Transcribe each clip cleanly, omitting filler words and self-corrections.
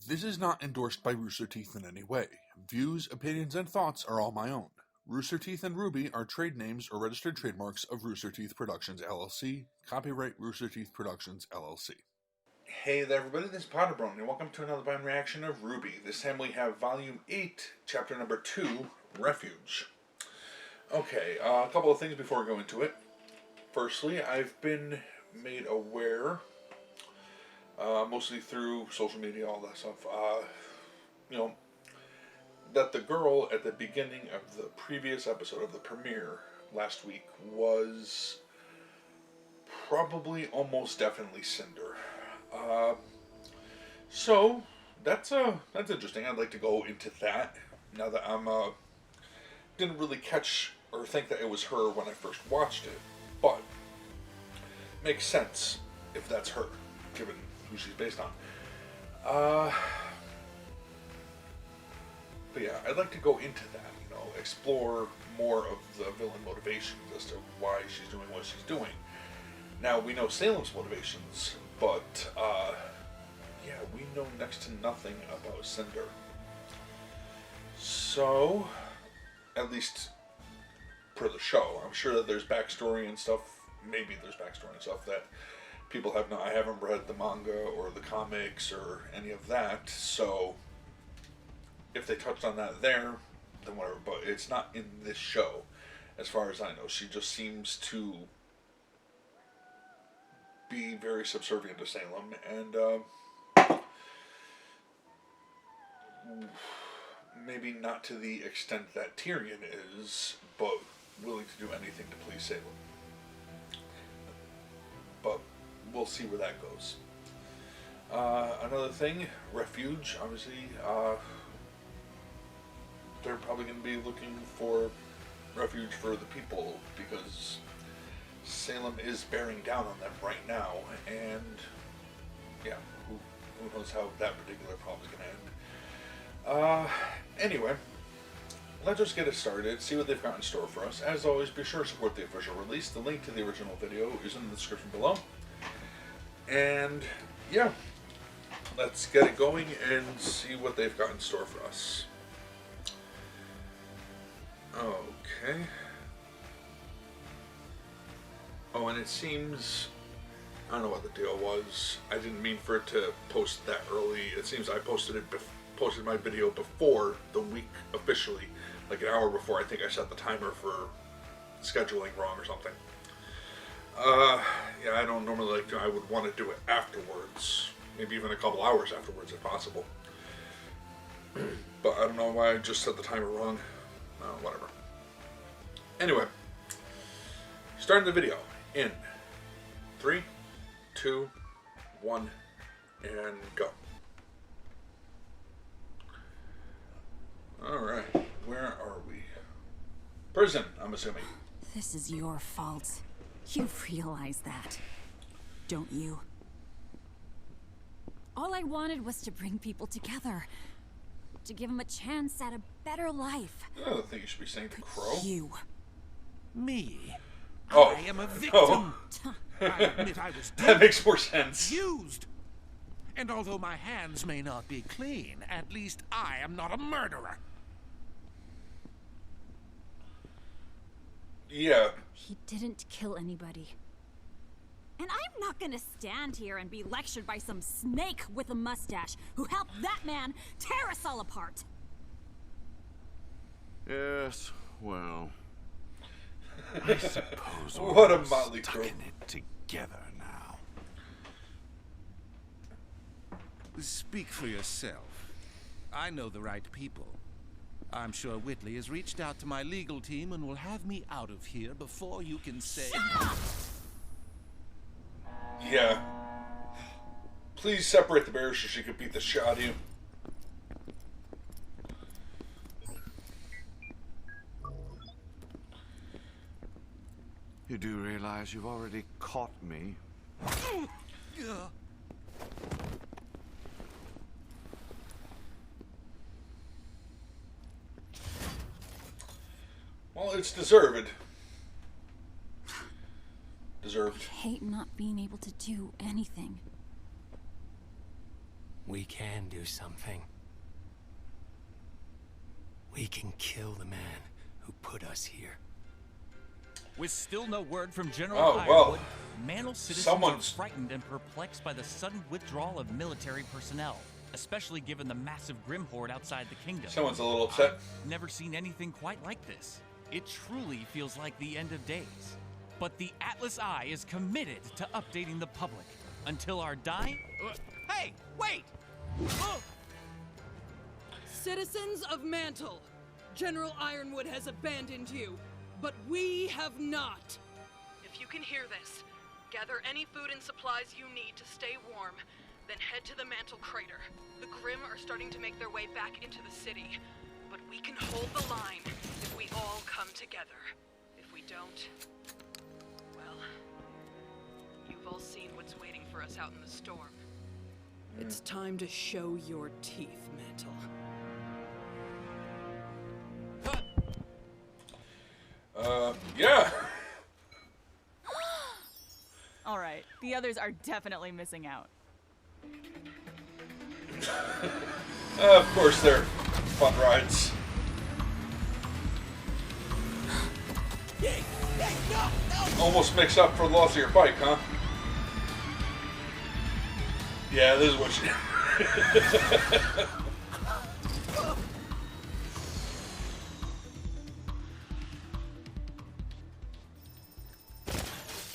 This is not endorsed by Rooster Teeth in any way. Views, opinions, and thoughts are all my own. Rooster Teeth and RWBY are trade names or registered trademarks of Rooster Teeth Productions, LLC. Copyright Rooster Teeth Productions, LLC. Hey there everybody, this is PotterBrony, and welcome to another blind reaction of RWBY. This time we have Volume 8, Chapter number 2, Refuge. Okay, a couple of things before we go into it. Firstly, I've been made aware, mostly through social media, all that stuff, that the girl at the beginning of the previous episode of the premiere last week was probably almost definitely Cinder. So that's interesting. I'd like to go into that now that I'm didn't really catch or think that it was her when I first watched it, but makes sense if that's her, given who she's based on. But yeah, I'd like to go into that, explore more of the villain motivations as to why she's doing what she's doing. Now, we know Salem's motivations, but, yeah, we know next to nothing about Cinder. So, at least per the show, I'm sure that there's backstory and stuff, maybe there's backstory and stuff that people have not. I haven't read the manga or the comics or any of that, so if they touched on that there, then whatever, but it's not in this show, as far as I know. She just seems to be very subservient to Salem, and maybe not to the extent that Tyrion is, but willing to do anything to please Salem. But we'll see where that goes. Another thing, Refuge, obviously, they're probably going to be looking for refuge for the people, because Salem is bearing down on them right now, and yeah, who knows how that particular problem is going to end. Anyway, let's just get it started, see what they've got in store for us. As always, be sure to support the official release. The link to the original video is in the description below. And yeah, let's get it going and see what they've got in store for us. Okay. Oh, and it seems, I don't know what the deal was. I didn't mean for it to post that early. It seems I posted my video before the week officially, like an hour before. I think I set the timer for scheduling wrong or something. Yeah, I don't normally like to. I would want to do it afterwards, maybe even a couple hours afterwards if possible. But I don't know why I just set the timer wrong. Whatever. Anyway, starting the video in 3, 2, 1, and go. Alright, where are we? Prison, I'm assuming. This is your fault. You realize that, don't you? All I wanted was to bring people together. To give them a chance at a better life. I don't think you should be saying the Crow. You. Me? Oh. I am a victim. Oh. I admit I was That makes more sense. used. And although my hands may not be clean, at least I am not a murderer. Yeah. He didn't kill anybody. And I'm not gonna stand here and be lectured by some snake with a mustache who helped that man tear us all apart. Yes, well, I suppose we're What a all motley stuck crew. in it together now. Speak for yourself. I know the right people. I'm sure Whitley has reached out to my legal team and will have me out of here before you can say... Yeah. Please separate the bears so she could beat the shit out of you. You do realize you've already caught me? Well, it's deserved. Deserved. I hate not being able to do anything. We can do something. We can kill the man who put us here. With still no word from General Oh, Ironwood, well, Mantle citizens someone's- are frightened and perplexed by the sudden withdrawal of military personnel, especially given the massive Grim horde outside the kingdom. Someone's a little upset. I've never seen anything quite like this. It truly feels like the end of days. But the Atlas Eye is committed to updating the public until our dying... Hey, wait! Oh! Citizens of Mantle, General Ironwood has abandoned you, but we have not. If you can hear this, gather any food and supplies you need to stay warm, then head to the Mantle crater. The Grimm are starting to make their way back into the city, but we can hold the line if we all come together. If we don't, well, you've all seen what's waiting for us out in the storm. It's time to show your teeth, Mantle. Yeah. All right, the others are definitely missing out. Of course, they're fun rides. Almost mix up for the loss of your bike, huh? Yeah, this is what she...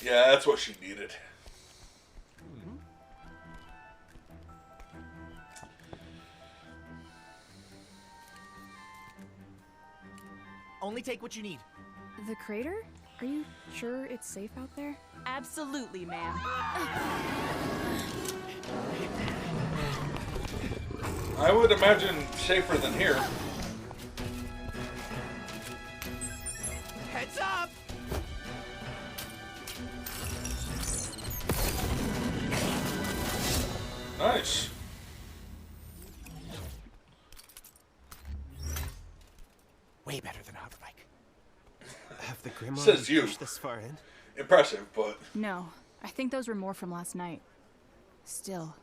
Yeah, that's what she needed. Only take what you need. The crater? Are you sure it's safe out there? Absolutely, ma'am. I would imagine safer than here. Heads up! Nice. Way better than a hoverbike. Have the Grimm Says you. pushed this far in? Impressive, but... No, I think those were more from last night. Still.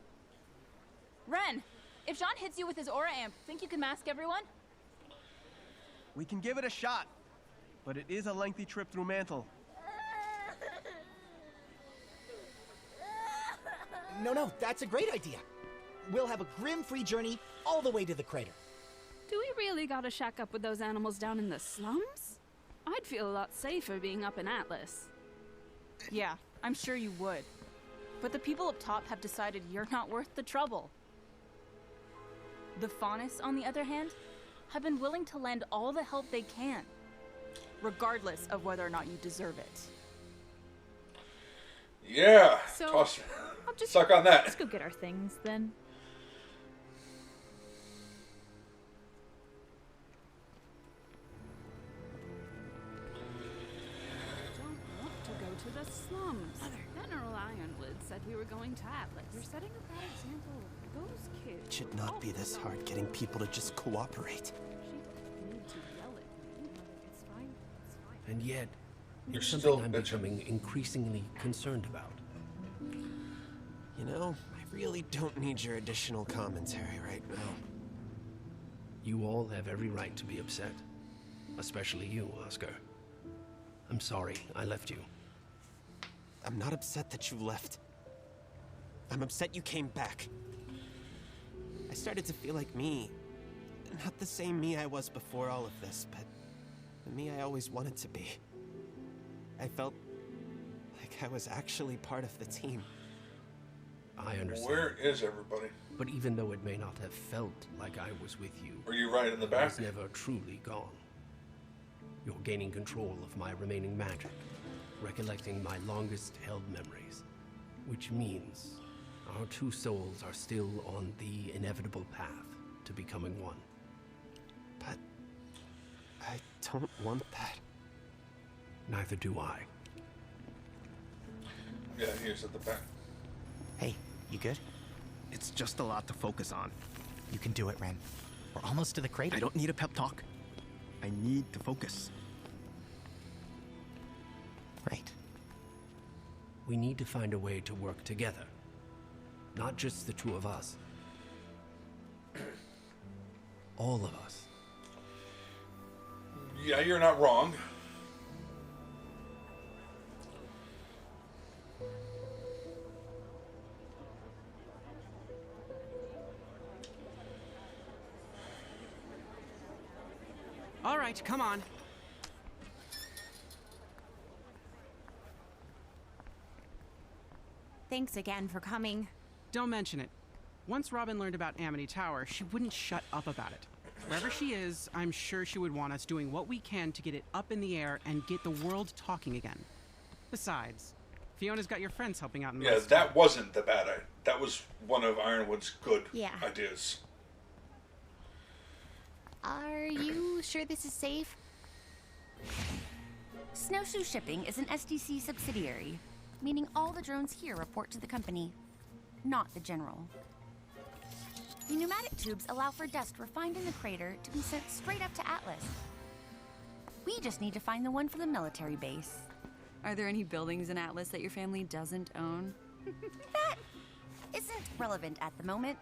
Ren, if John hits you with his aura amp, think you can mask everyone? We can give it a shot, but it is a lengthy trip through Mantle. No, that's a great idea. We'll have a Grimm-free journey all the way to the crater. Do we really gotta shack up with those animals down in the slums? I'd feel a lot safer being up in Atlas. Yeah, I'm sure you would. But the people up top have decided you're not worth the trouble. The Faunus, on the other hand, have been willing to lend all the help they can, regardless of whether or not you deserve it. Yeah, So, toss. I'll just Suck on that. Let's go get our things then. Don't want to go to the slums. General Ironwood said we were going to Atlas. You're setting a bad example. Those kids. It should not be this hard getting people to just cooperate. She didn't need to yell at me. It's fine. It's fine. And yet, You're it's still something I'm bitching. becoming increasingly concerned about. You know, I really don't need your additional commentary right now. You all have every right to be upset. Especially you, Oscar. I'm sorry I left you. I'm not upset that you left. I'm upset you came back. I started to feel like me. Not the same me I was before all of this, but the me I always wanted to be. I felt like I was actually part of the team. I understand. Where is everybody? But even though it may not have felt like I was with you, Are you right in the I back? was never truly gone. You're gaining control of my remaining magic, recollecting my longest held memories, which means our two souls are still on the inevitable path to becoming one. But I don't want that. Neither do I. Yeah, he's at the back. Hey, you good? It's just a lot to focus on. You can do it, Ren. We're almost to the crater. I don't need a pep talk. I need to focus. Right. We need to find a way to work together. Not just the two of us, all of us. Yeah, you're not wrong. All right, come on. Thanks again for coming. Don't mention it. Once Robin learned about Amity Tower, she wouldn't shut up about it. Wherever she is, I'm sure she would want us doing what we can to get it up in the air and get the world talking again. Besides, Fiona's got your friends helping out in Yeah, that wasn't the bad idea. That was one of Ironwood's good ideas. Are you sure this is safe? Snowshoe Shipping is an SDC subsidiary, meaning all the drones here report to the company, not the General. The pneumatic tubes allow for dust refined in the crater to be sent straight up to Atlas. We just need to find the one for the military base. Are there any buildings in Atlas that your family doesn't own? That isn't relevant at the moment.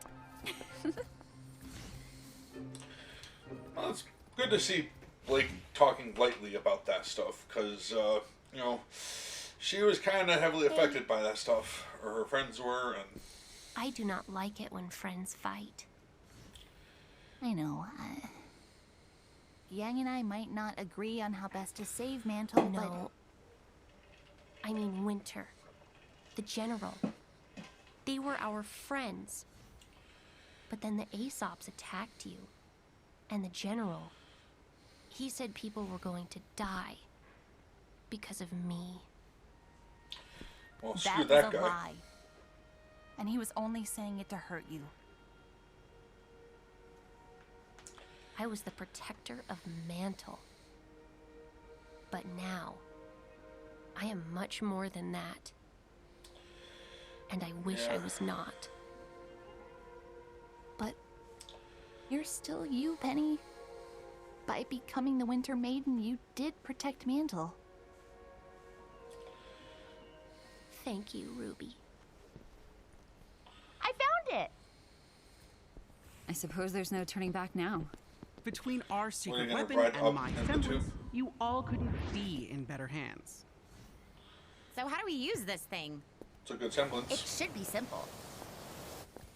Well, it's good to see Blake talking lightly about that stuff, because, you know, she was kind of heavily affected by that stuff, or her friends were, and... I do not like it when friends fight. I know. Yang and I might not agree on how best to save Mantle, No. I mean Winter. The General. They were our friends. But then the Aesops attacked you. And the General, he said people were going to die because of me. Well, screw that that was a guy. lie. And he was only saying it to hurt you. I was the protector of Mantle. But now, I am much more than that. And I wish I was not. But you're still you, Penny. By becoming the Winter Maiden, you did protect Mantle. Thank you, Ruby. I found it! I suppose there's no turning back now. Between our secret gonna weapon ride and up my in the semblance, tube? you all couldn't be in better hands. So how do we use this thing? It's a good semblance. It should be simple.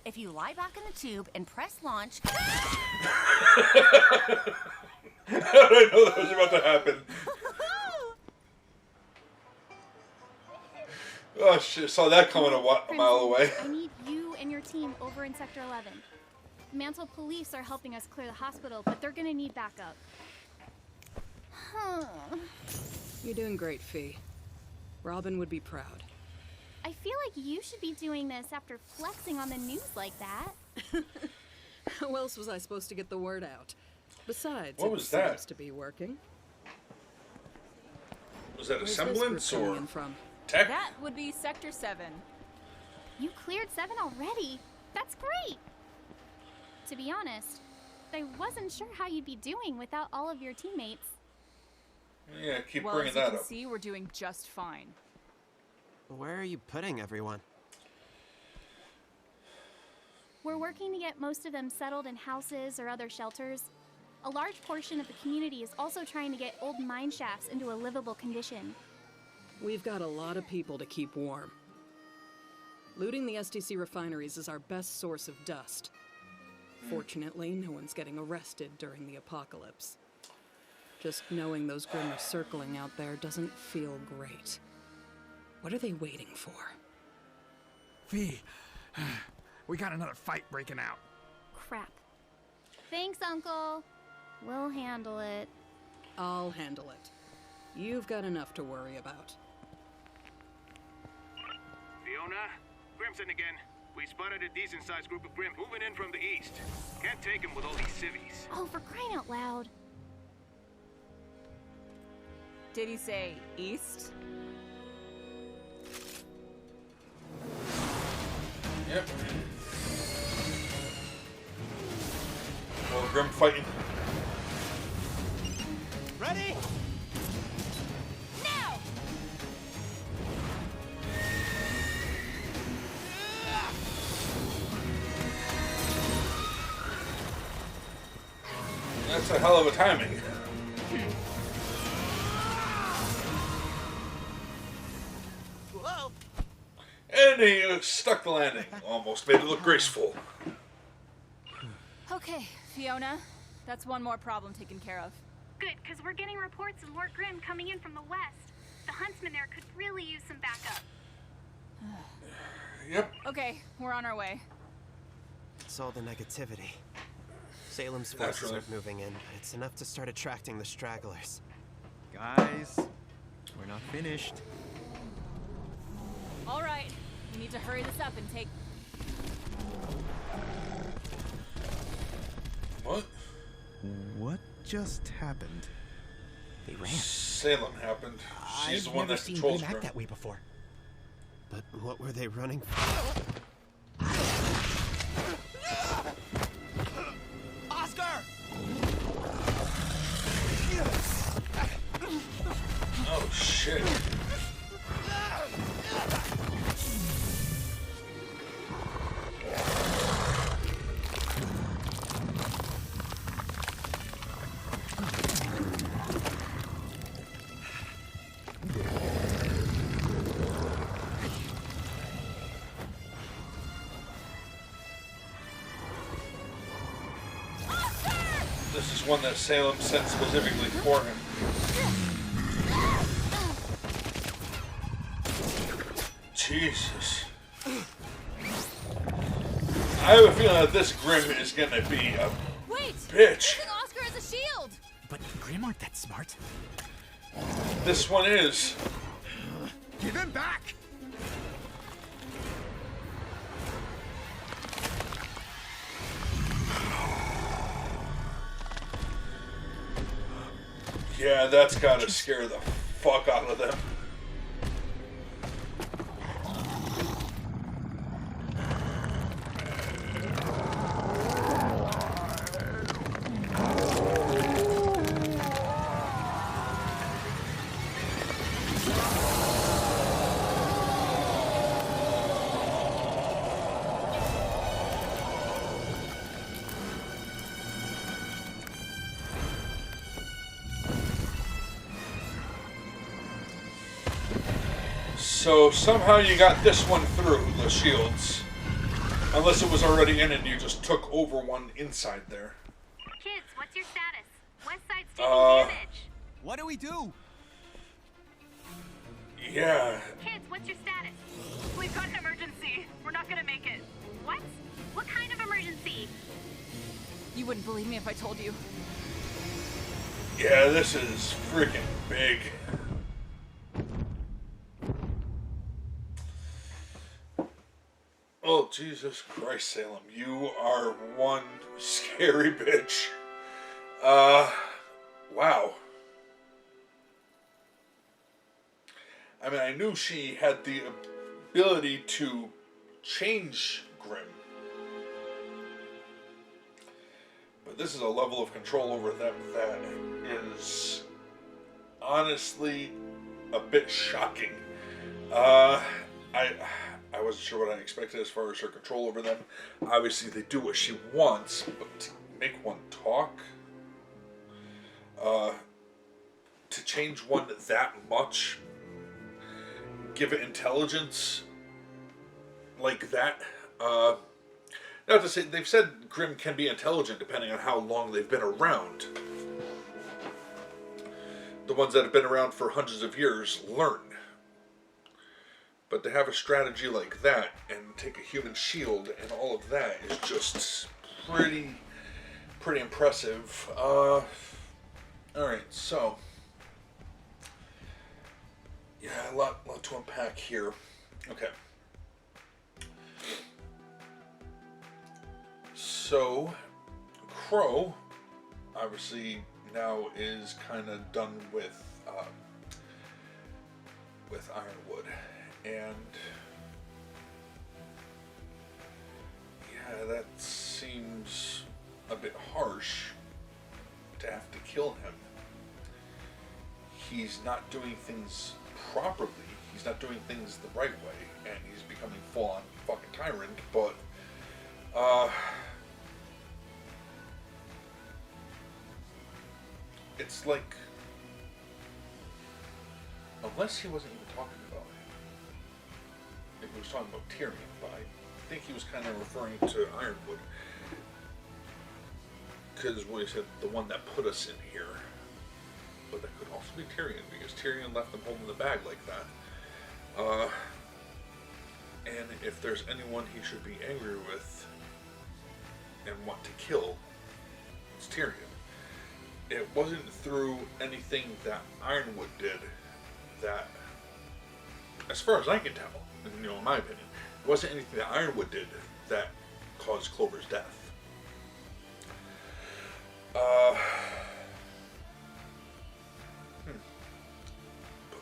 If you lie back in the tube and press launch... How did I know that was about to happen? Oh shit, saw that coming a mile away. I need you and your team over in Sector 11. Mantle police are helping us clear the hospital, but they're gonna need backup. You're doing great, Fee. Robin would be proud. I feel like you should be doing this after flexing on the news like that. How else was I supposed to get the word out? Besides, What it was that? seems to be working. Was that a Where's this semblance group coming or in from? tech? That would be Sector 7. You cleared 7 already. That's great. To be honest, I wasn't sure how you'd be doing without all of your teammates. Yeah, keep Well, bringing as you that can up. see, we're doing just fine. Where are you putting everyone? We're working to get most of them settled in houses or other shelters. A large portion of the community is also trying to get old mine shafts into a livable condition. We've got a lot of people to keep warm. Looting the SDC refineries is our best source of dust. Fortunately, no one's getting arrested during the apocalypse. Just knowing those Grimm are circling out there doesn't feel great. What are they waiting for? Fee, we got another fight breaking out. Crap. Thanks, Uncle. We'll handle it. I'll handle it. You've got enough to worry about. Fiona, Grimson again. We spotted a decent-sized group of Grimm moving in from the east. Can't take them with all these civvies. Oh, for crying out loud. Did he say east? Yep. Well, Grim fighting. Ready? Now! That's a hell of a timing. Whoa! And he stuck the landing. Almost made it look graceful. Okay, Fiona. That's one more problem taken care of. Good, because we're getting reports of Lord Grimm coming in from the west. The huntsman there could really use some backup. Yep. Okay, we're on our way. It's all the negativity. Salem's forces aren't moving in, but it's enough to start attracting the stragglers. Guys, we're not finished. All right, we need to hurry this up and take... What? What just happened? They ran. Salem happened. She's the one that controls Grimm. that way before. But what were they running from? Oscar! Oh shit. This is one that Salem sent specifically for him. Jesus. I have a feeling that this Grimm is gonna be a bitch. Using Oscar as a shield! But Grimm aren't that smart. This one is. Give him back! Yeah, that's gotta scare the fuck out of them. So somehow you got this one through the shields. Unless it was already in and you just took over one inside there. Kids, what's your status? West Side's taking damage. What do we do? Yeah. Kids, what's your status? We've got an emergency. We're not gonna make it. What? What kind of emergency? You wouldn't believe me if I told you. Yeah, this is freaking big. Oh, Jesus Christ, Salem. You are one scary bitch. Wow. I mean, I knew she had the ability to change Grimm. But this is a level of control over them that is honestly a bit shocking. I wasn't sure what I expected as far as her control over them. Obviously, they do what she wants, but to make one talk, to change one that much, give it intelligence like that. Not to say, they've said Grimm can be intelligent depending on how long they've been around. The ones that have been around for hundreds of years learn. But to have a strategy like that and take a human shield and all of that is just pretty impressive. Alright, so yeah, a lot to unpack here. Okay. So Crow obviously now is kind of done with Ironwood. And yeah, that seems a bit harsh to have to kill him. He's not doing things properly. He's not doing things the right way, and he's becoming full-on fucking tyrant. But it's like, unless he wasn't even talking about it. If he was talking about Tyrion, but I think he was kind of referring to Ironwood. Because what he said, the one that put us in here. But that could also be Tyrion, because Tyrion left them holding the bag like that. And if there's anyone he should be angry with and want to kill, it's Tyrion. It wasn't through anything that Ironwood did that, as far as I can tell, you know, in my opinion, it wasn't anything that Ironwood did that caused Clover's death. But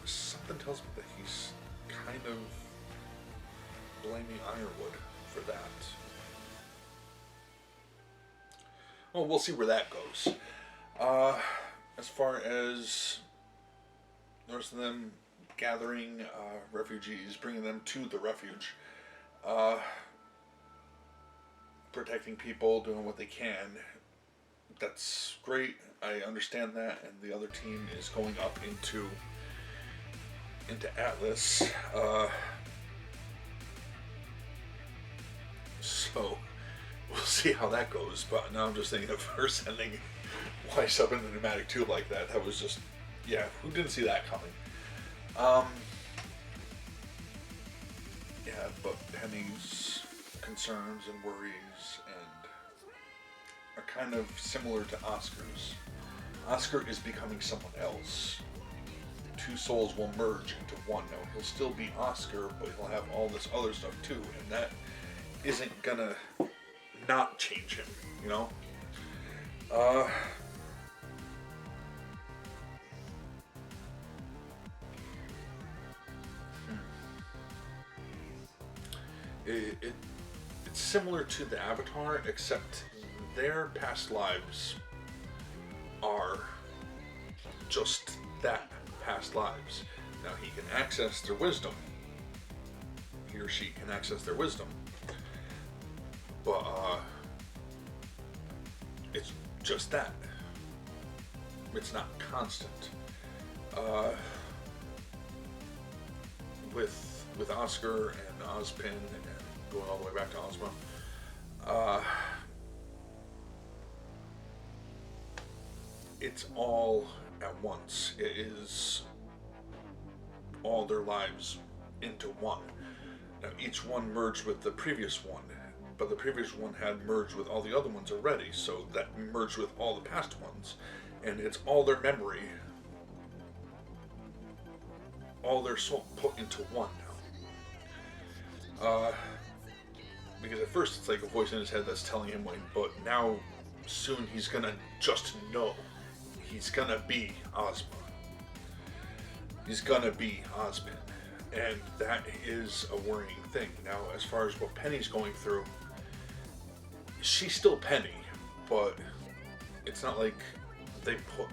something tells me that he's kind of blaming Ironwood for that. Well, we'll see where that goes. As far as the rest of them gathering refugees, bringing them to the refuge, protecting people, doing what they can, that's great. I understand that, and the other team is going up into Atlas. So we'll see how that goes. But now I'm just thinking of her sending Weiss up in the pneumatic tube like that. That was just, yeah, who didn't see that coming? Yeah, but Penny's concerns and worries are kind of similar to Oscar's. Oscar is becoming someone else. Two souls will merge into one. Now, he'll still be Oscar, but he'll have all this other stuff too, and that isn't gonna not change him, you know? It's similar to the Avatar, except their past lives are just that, past lives. Now he can access their wisdom. He or she can access their wisdom. But it's just that. It's not constant. With Oscar and Ozpin and going all the way back to Ozma, it's all at once. It is all their lives into one. Now each one merged with the previous one, but the previous one had merged with all the other ones already, so that merged with all the past ones, and it's all their memory, all their soul put into one now. Because at first it's like a voice in his head that's telling him when, but now soon he's gonna just know. He's gonna be Ozma. He's gonna be Ozpin. And that is a worrying thing. Now, as far as what Penny's going through, she's still Penny, but it's not like they put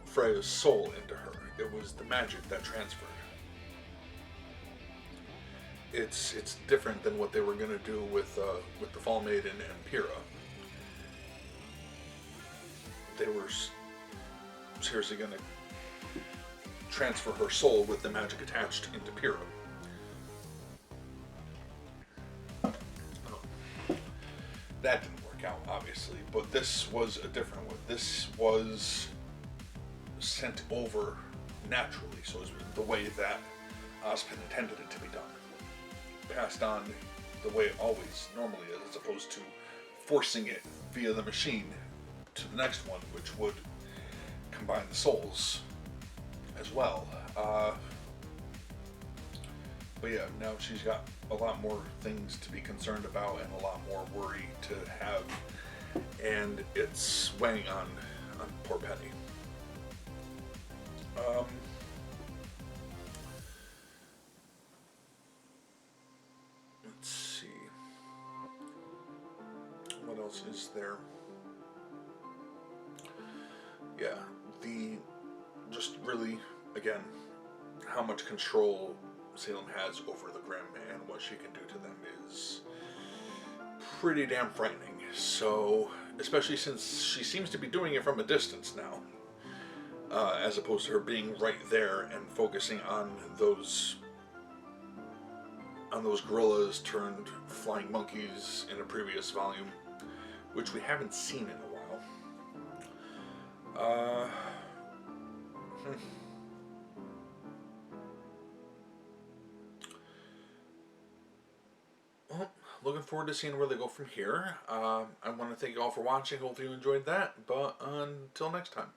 Freya's soul into her. It was the magic that transferred. It's different than what they were gonna do with the Fall Maiden and Pyrrha. They were seriously gonna transfer her soul with the magic attached into Pyrrha. That didn't work out, obviously, but this was a different one. This was sent over naturally, so it was the way that Ozpin intended it to be done. Passed on the way it always normally is, as opposed to forcing it via the machine to the next one, which would combine the souls as well. But yeah, now she's got a lot more things to be concerned about and a lot more worry to have, and it's weighing on poor Penny. Let's see. What else is there? Yeah, just really, again, how much control Salem has over the Grimm and what she can do to them is pretty damn frightening. So, especially since she seems to be doing it from a distance now, as opposed to her being right there and focusing on those gorillas turned flying monkeys in a previous volume, which we haven't seen in a while. Well, looking forward to seeing where they go from here. I want to thank you all for watching. Hopefully you enjoyed that. But until next time.